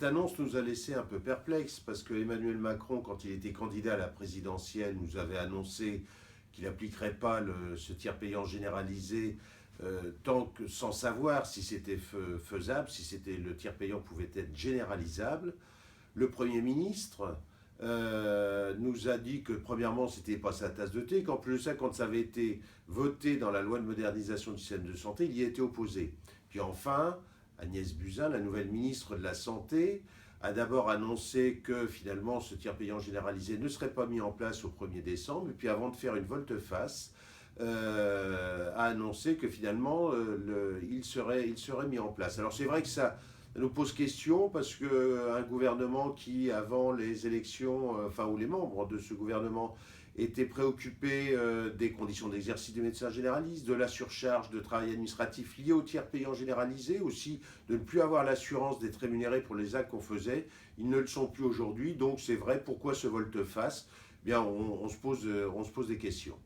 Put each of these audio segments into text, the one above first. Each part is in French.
cette annonce nous a laissé un peu perplexes parce que Emmanuel Macron, quand il était candidat à la présidentielle, nous avait annoncé qu'il n'appliquerait pas ce tiers payant généralisé sans savoir si c'était faisable, si le tiers payant pouvait être généralisable. Le Premier ministre nous a dit que premièrement c'était pas sa tasse de thé, qu'en plus de ça, quand ça avait été voté dans la loi de modernisation du système de santé, il y était opposé. Puis enfin, Agnès Buzyn, la nouvelle ministre de la Santé, a d'abord annoncé que finalement ce tiers payant généralisé ne serait pas mis en place au 1er décembre, et puis avant de faire une volte-face, a annoncé que finalement il serait mis en place. Alors c'est vrai que ça nous pose question parce qu'un gouvernement qui, avant les élections, ou les membres de ce gouvernement, étaient préoccupés des conditions d'exercice des médecins généralistes, de la surcharge de travail administratif liée au tiers payant généralisé, aussi de ne plus avoir l'assurance d'être rémunéré pour les actes qu'on faisait, ils ne le sont plus aujourd'hui. Donc c'est vrai, pourquoi ce volte-face? Bien, on se pose des questions.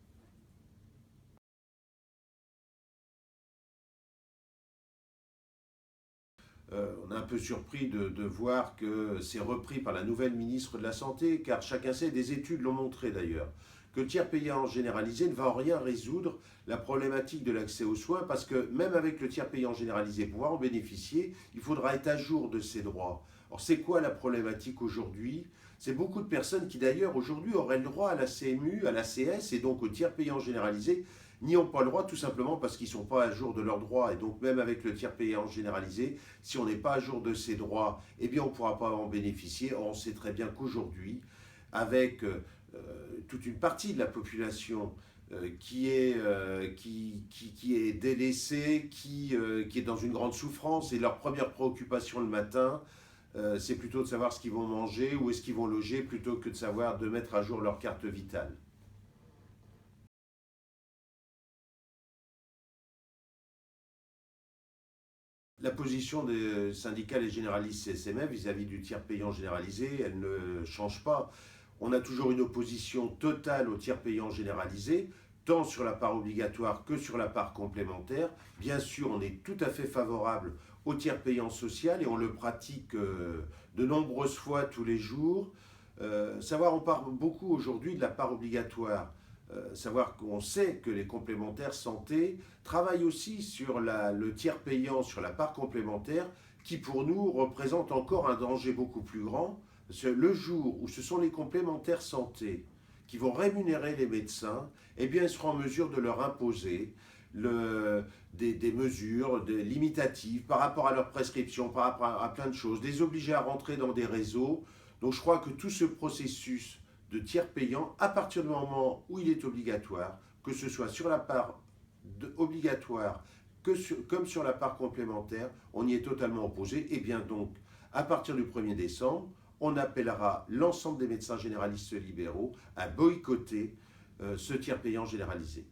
On est un peu surpris de voir que c'est repris par la nouvelle ministre de la Santé, car chacun sait, des études l'ont montré d'ailleurs, que le tiers payant généralisé ne va en rien résoudre la problématique de l'accès aux soins, parce que même avec le tiers payant généralisé, pour pouvoir en bénéficier, il faudra être à jour de ses droits. Alors c'est quoi la problématique aujourd'hui? C'est beaucoup de personnes qui d'ailleurs aujourd'hui auraient le droit à la CMU, à la CS et donc au tiers payant généralisé, n'y ont pas le droit tout simplement parce qu'ils ne sont pas à jour de leurs droits. Et donc même avec le tiers payant généralisé, si on n'est pas à jour de ses droits, eh bien on ne pourra pas en bénéficier. Or, on sait très bien qu'aujourd'hui, avec toute une partie de la population qui est délaissée, qui est dans une grande souffrance, et leur première préoccupation le matin, c'est plutôt de savoir ce qu'ils vont manger, où est-ce qu'ils vont loger, plutôt que de mettre à jour leur carte vitale. La position des syndicats et généralistes CSMF vis-à-vis du tiers payant généralisé, elle ne change pas. On a toujours une opposition totale au tiers payant généralisé, tant sur la part obligatoire que sur la part complémentaire. Bien sûr, on est tout à fait favorable au tiers payant social et on le pratique de nombreuses fois tous les jours. On parle beaucoup aujourd'hui de la part obligatoire. Savoir qu'on sait que les complémentaires santé travaillent aussi sur le tiers payant, sur la part complémentaire, qui pour nous représente encore un danger beaucoup plus grand. Parce que le jour où ce sont les complémentaires santé qui vont rémunérer les médecins, eh bien ils seront en mesure de leur imposer des mesures limitatives par rapport à leurs prescriptions, par rapport à plein de choses, les obliger à rentrer dans des réseaux. Donc je crois que tout ce processus de tiers payant, à partir du moment où il est obligatoire, que ce soit sur la part obligatoire comme sur la part complémentaire, on y est totalement opposé. Et bien donc, à partir du 1er décembre, on appellera l'ensemble des médecins généralistes libéraux à boycotter ce tiers payant généralisé.